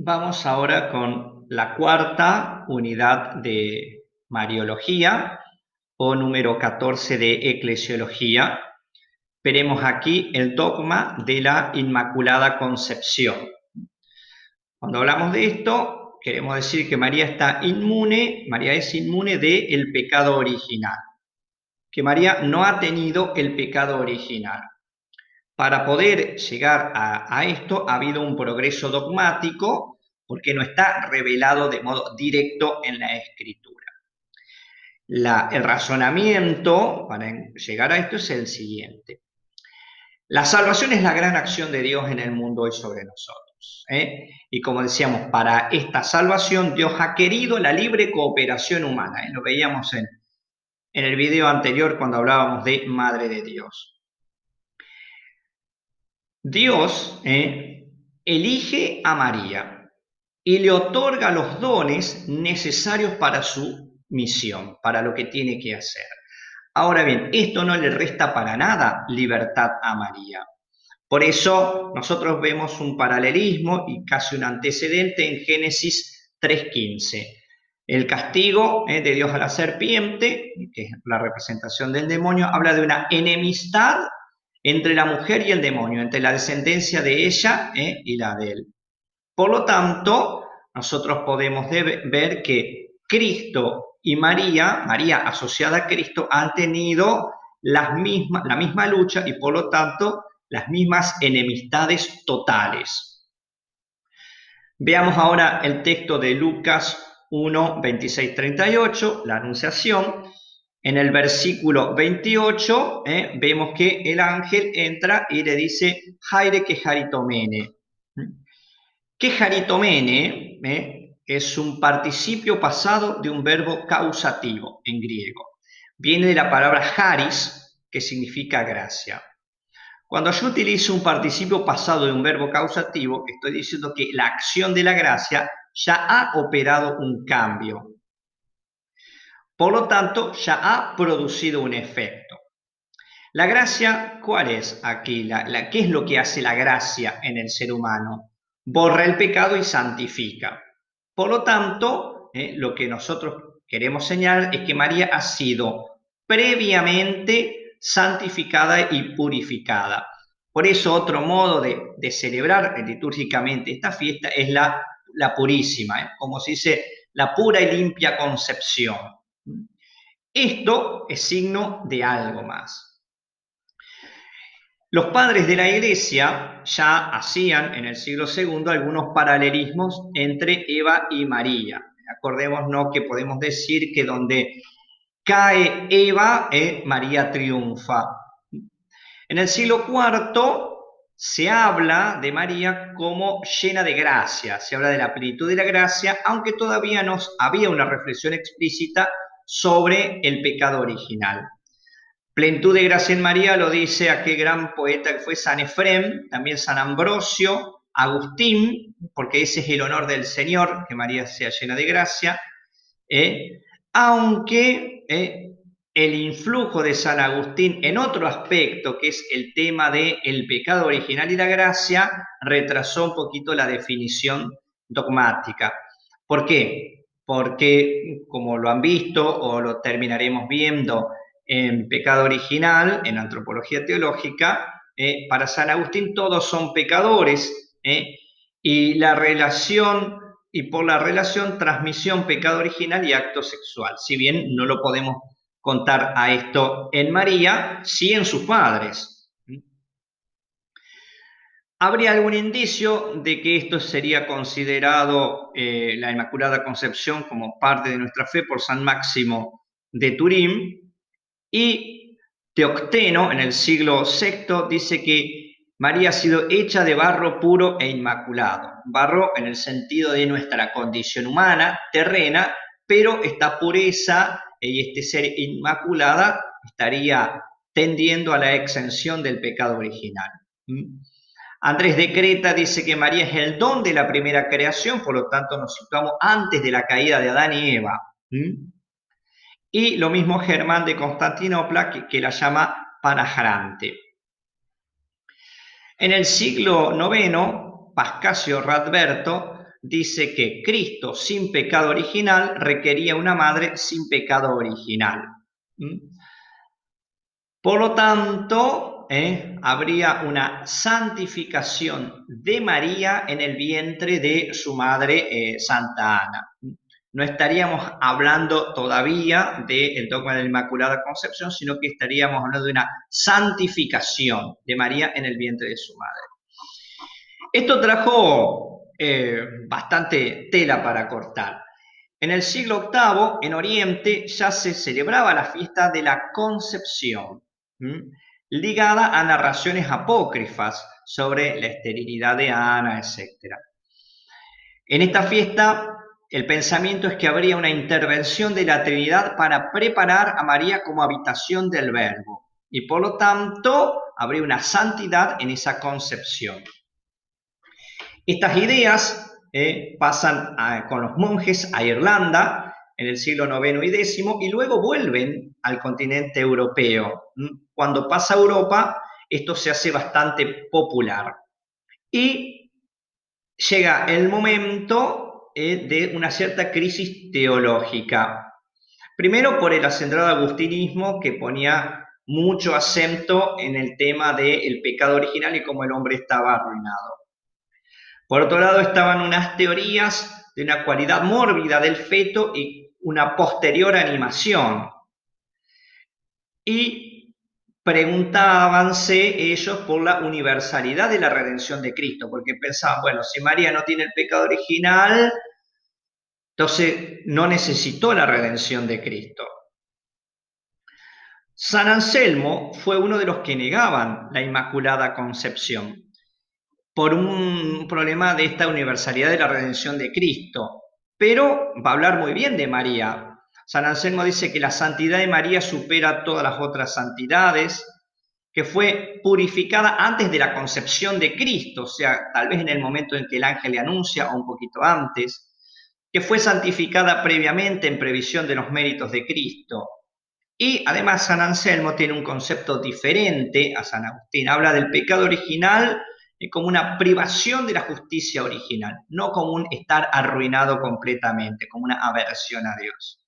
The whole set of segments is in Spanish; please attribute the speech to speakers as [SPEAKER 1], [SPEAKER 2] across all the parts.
[SPEAKER 1] Vamos ahora con la cuarta unidad de Mariología o número 14 de Eclesiología. Veremos aquí el dogma de la Inmaculada Concepción. Cuando hablamos de esto, queremos decir que María es inmune del pecado original, que María no ha tenido el pecado original. Para poder llegar a esto ha habido un progreso dogmático porque no está revelado de modo directo en la Escritura. El razonamiento para llegar a esto es el siguiente. La salvación es la gran acción de Dios en el mundo y sobre nosotros. Y como decíamos, para esta salvación Dios ha querido la libre cooperación humana. Lo veíamos en el video anterior cuando hablábamos de Madre de Dios. Dios elige a María y le otorga los dones necesarios para su misión, para lo que tiene que hacer. Ahora bien, esto no le resta para nada libertad a María. Por eso nosotros vemos un paralelismo y casi un antecedente en Génesis 3:15. El castigo de Dios a la serpiente, que es la representación del demonio, habla de una enemistad entre la mujer y el demonio, entre la descendencia de ella y la de él. Por lo tanto, nosotros podemos ver que Cristo y María asociada a Cristo, han tenido la misma lucha y por lo tanto las mismas enemistades totales. Veamos ahora el texto de Lucas 1, 26, 38, la Anunciación. En el versículo 28 vemos que el ángel entra y le dice, Jaire que jaritomene. Que jaritomene es un participio pasado de un verbo causativo en griego. Viene de la palabra charis, que significa gracia. Cuando yo utilizo un participio pasado de un verbo causativo, estoy diciendo que la acción de la gracia ya ha operado un cambio. Por lo tanto, ya ha producido un efecto. La gracia, ¿cuál es aquí? ¿Qué es lo que hace la gracia en el ser humano? Borra el pecado y santifica. Por lo tanto, lo que nosotros queremos señalar es que María ha sido previamente santificada y purificada. Por eso otro modo de celebrar litúrgicamente esta fiesta es la purísima, como se dice, la pura y limpia concepción. Esto es signo de algo más. Los padres de la Iglesia ya hacían en el siglo II algunos paralelismos entre Eva y María. Acordémonos que podemos decir que donde cae Eva, María triunfa. En el siglo IV se habla de María como llena de gracia, se habla de la plenitud de la gracia, aunque todavía no había una reflexión explícita sobre el pecado original. Plenitud de gracia en María lo dice aquel gran poeta que fue San Efrem, también San Ambrosio, Agustín, porque ese es el honor del Señor, que María sea llena de gracia, aunque el influjo de San Agustín en otro aspecto, que es el tema del pecado original y la gracia, retrasó un poquito la definición dogmática. ¿Por qué? Porque, como lo han visto o lo terminaremos viendo en pecado original, en antropología teológica, para San Agustín todos son pecadores, y la relación, y por la relación, transmisión, pecado original y acto sexual. Si bien no lo podemos contar a esto en María, sí en sus padres. ¿Habría algún indicio de que esto sería considerado la Inmaculada Concepción como parte de nuestra fe por San Máximo de Turín? Y Teocteno, en el siglo VI, dice que María ha sido hecha de barro puro e inmaculado. Barro en el sentido de nuestra condición humana, terrena, pero esta pureza y este ser inmaculada estaría tendiendo a la exención del pecado original. Andrés de Creta dice que María es el don de la primera creación, por lo tanto nos situamos antes de la caída de Adán y Eva. Y lo mismo Germán de Constantinopla, que la llama Panajrante. En el siglo IX, Pascasio Radberto dice que Cristo sin pecado original requería una madre sin pecado original. Por lo tanto, habría una santificación de María en el vientre de su madre Santa Ana. No estaríamos hablando todavía del dogma de la Inmaculada Concepción, sino que estaríamos hablando de una santificación de María en el vientre de su madre. Esto trajo bastante tela para cortar. En el siglo VIII, en Oriente, ya se celebraba la fiesta de la Concepción, ligada a narraciones apócrifas sobre la esterilidad de Ana, etc. En esta fiesta, el pensamiento es que habría una intervención de la Trinidad para preparar a María como habitación del Verbo, y por lo tanto, habría una santidad en esa concepción. Estas ideas pasan con los monjes a Irlanda en el siglo IX y X y luego vuelven al continente europeo. Cuando pasa a Europa, esto se hace bastante popular. Y llega el momento de una cierta crisis teológica. Primero por el acendrado agustinismo que ponía mucho acento en el tema del pecado original y cómo el hombre estaba arruinado. Por otro lado, estaban unas teorías de una cualidad mórbida del feto y una posterior animación. Y preguntábanse ellos por la universalidad de la redención de Cristo, porque pensaban, bueno, si María no tiene el pecado original, entonces no necesitó la redención de Cristo. San Anselmo fue uno de los que negaban la Inmaculada Concepción por un problema de esta universalidad de la redención de Cristo, pero va a hablar muy bien de María. San Anselmo dice que la santidad de María supera todas las otras santidades, que fue purificada antes de la concepción de Cristo, o sea, tal vez en el momento en que el ángel le anuncia o un poquito antes, que fue santificada previamente en previsión de los méritos de Cristo. Y además San Anselmo tiene un concepto diferente a San Agustín. Habla del pecado original como una privación de la justicia original, no como un estar arruinado completamente, como una aversión a Dios.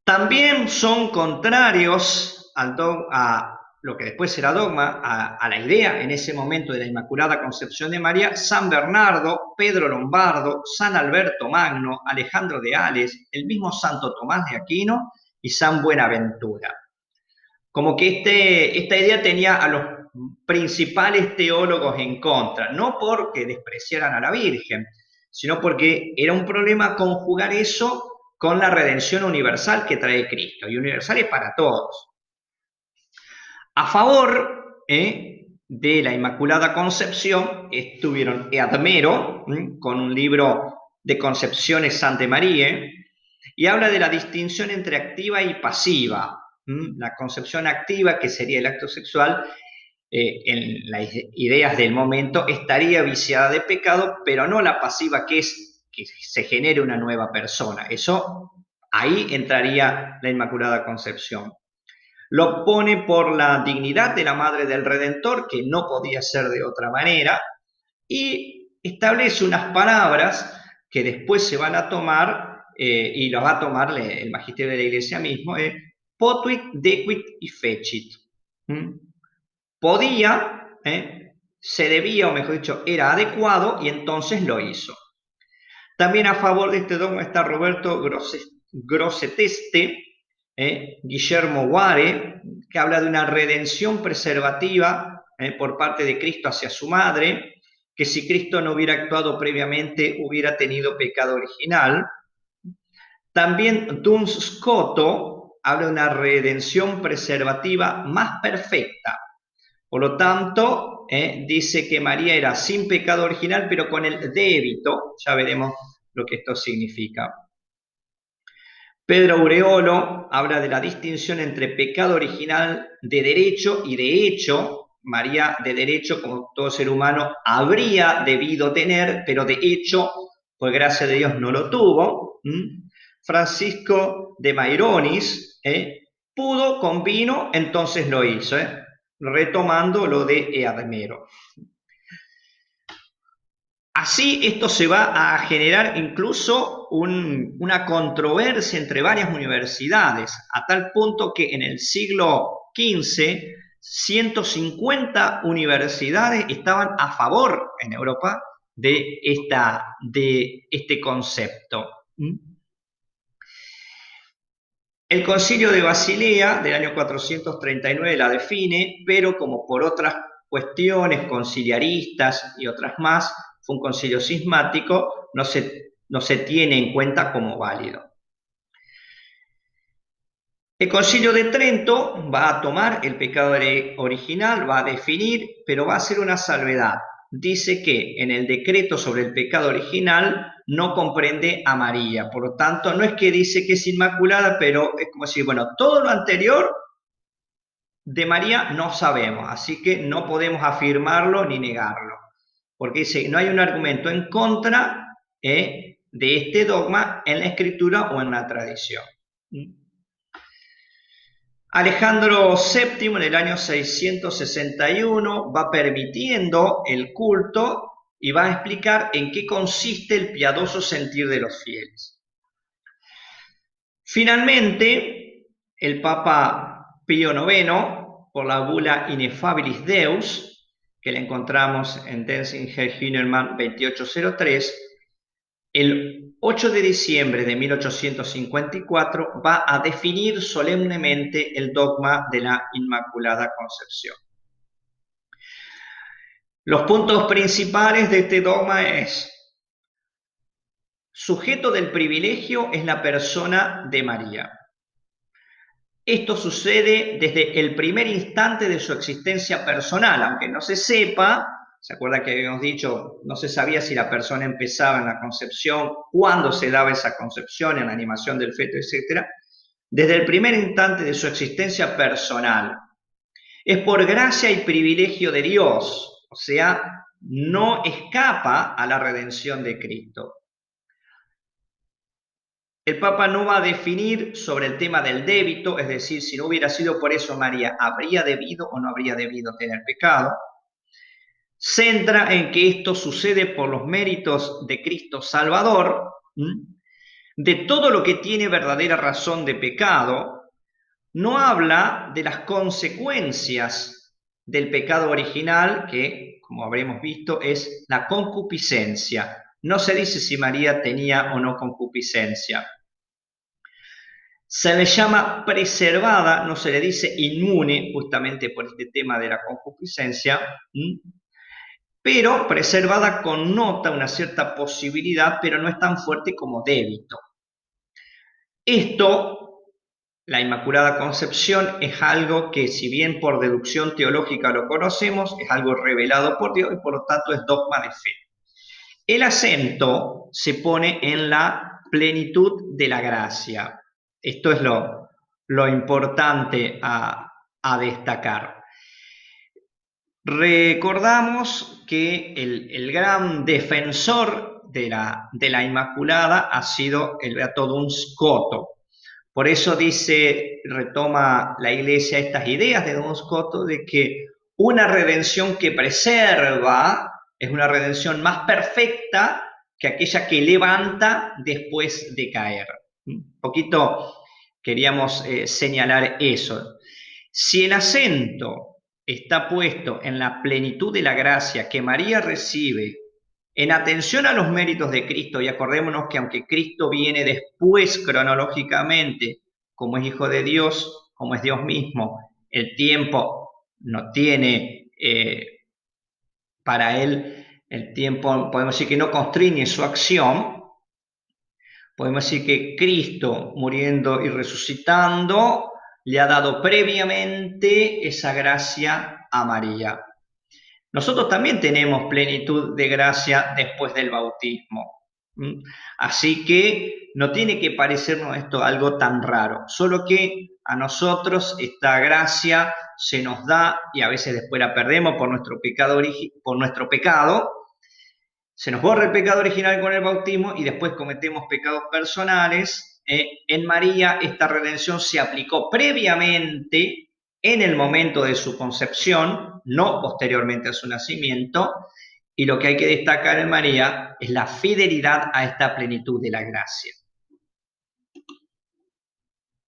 [SPEAKER 1] También son contrarios a lo que después será dogma, a la idea en ese momento de la Inmaculada Concepción de María, San Bernardo, Pedro Lombardo, San Alberto Magno, Alejandro de Ales, el mismo Santo Tomás de Aquino y San Buenaventura. Como que esta idea tenía a los principales teólogos en contra, no porque despreciaran a la Virgen, sino porque era un problema conjugar eso con la redención universal que trae Cristo, y universal es para todos. A favor de la Inmaculada Concepción estuvieron Admero, con un libro de Concepciones Sante María, y habla de la distinción entre activa y pasiva. La concepción activa, que sería el acto sexual, en las ideas del momento, estaría viciada de pecado, pero no la pasiva, que es que se genere una nueva persona. Eso, ahí entraría la Inmaculada Concepción. Lo pone por la dignidad de la Madre del Redentor, que no podía ser de otra manera, y establece unas palabras que después se van a tomar, y lo va a tomar el magisterio de la Iglesia mismo, potuit, dequit y fecit. Podía, se debía, o mejor dicho, era adecuado, y entonces lo hizo. También a favor de este dogma está Roberto Grosseteste, Guillermo Guare, que habla de una redención preservativa por parte de Cristo hacia su madre, que si Cristo no hubiera actuado previamente hubiera tenido pecado original. También Duns Scoto habla de una redención preservativa más perfecta. Por lo tanto, dice que María era sin pecado original, pero con el débito. Ya veremos lo que esto significa. Pedro Aureolo habla de la distinción entre pecado original de derecho y de hecho. María de derecho, como todo ser humano, habría debido tener, pero de hecho, por gracia de Dios, no lo tuvo. Francisco de Maironis pudo con vino, entonces lo hizo, retomando lo de Eadmero. Así esto se va a generar incluso una controversia entre varias universidades, a tal punto que en el siglo XV 150 universidades estaban a favor en Europa de este concepto. El Concilio de Basilea del año 439 la define, pero como por otras cuestiones conciliaristas y otras más, fue un concilio cismático, no se tiene en cuenta como válido. El Concilio de Trento va a tomar el pecado original, va a definir, pero va a hacer una salvedad. Dice que en el decreto sobre el pecado original no comprende a María. Por lo tanto, no es que dice que es inmaculada, pero es como decir, bueno, todo lo anterior de María no sabemos, así que no podemos afirmarlo ni negarlo. Porque dice, no hay un argumento en contra de este dogma en la escritura o en la tradición. Alejandro VII en el año 661 va permitiendo el culto y va a explicar en qué consiste el piadoso sentir de los fieles. Finalmente, el Papa Pío IX, por la bula Ineffabilis Deus, que la encontramos en Denzinger-Hühnermann 2803, el 8 de diciembre de 1854 va a definir solemnemente el dogma de la Inmaculada Concepción. Los puntos principales de este dogma es: sujeto del privilegio es la persona de María. Esto sucede desde el primer instante de su existencia personal, aunque no se sepa. ¿Se acuerda que habíamos dicho, no se sabía si la persona empezaba en la concepción, cuándo se daba esa concepción, en la animación del feto, etcétera? Desde el primer instante de su existencia personal. Es por gracia y privilegio de Dios, o sea, no escapa a la redención de Cristo. El Papa no va a definir sobre el tema del débito, es decir, si no hubiera sido por eso María, ¿habría debido o no habría debido tener pecado? Centra en que esto sucede por los méritos de Cristo Salvador, de todo lo que tiene verdadera razón de pecado. No habla de las consecuencias del pecado original, que, como habremos visto, es la concupiscencia. No se dice si María tenía o no concupiscencia. Se le llama preservada, no se le dice inmune, justamente por este tema de la concupiscencia, pero preservada connota una cierta posibilidad, pero no es tan fuerte como débito. Esto, la Inmaculada Concepción, es algo que, si bien por deducción teológica lo conocemos, es algo revelado por Dios y por lo tanto es dogma de fe. El acento se pone en la plenitud de la gracia. Esto es lo importante a destacar. Recordamos que el gran defensor de la Inmaculada ha sido el beato Duns Scoto. Por eso retoma la Iglesia estas ideas de Duns Scoto de que una redención que preserva es una redención más perfecta que aquella que levanta después de caer. Un poquito queríamos señalar eso. Si el acento está puesto en la plenitud de la gracia que María recibe, en atención a los méritos de Cristo, y acordémonos que aunque Cristo viene después cronológicamente, como es Hijo de Dios, como es Dios mismo, el tiempo no tiene para él, el tiempo podemos decir que no constriñe su acción. Podemos decir que Cristo, muriendo y resucitando, le ha dado previamente esa gracia a María. Nosotros también tenemos plenitud de gracia después del bautismo. Así que no tiene que parecernos esto algo tan raro, solo que a nosotros esta gracia se nos da y a veces después la perdemos por nuestro pecado. Se nos borra el pecado original con el bautismo y después cometemos pecados personales. En María esta redención se aplicó previamente en el momento de su concepción, no posteriormente a su nacimiento, Y lo que hay que destacar en María es la fidelidad a esta plenitud de la gracia.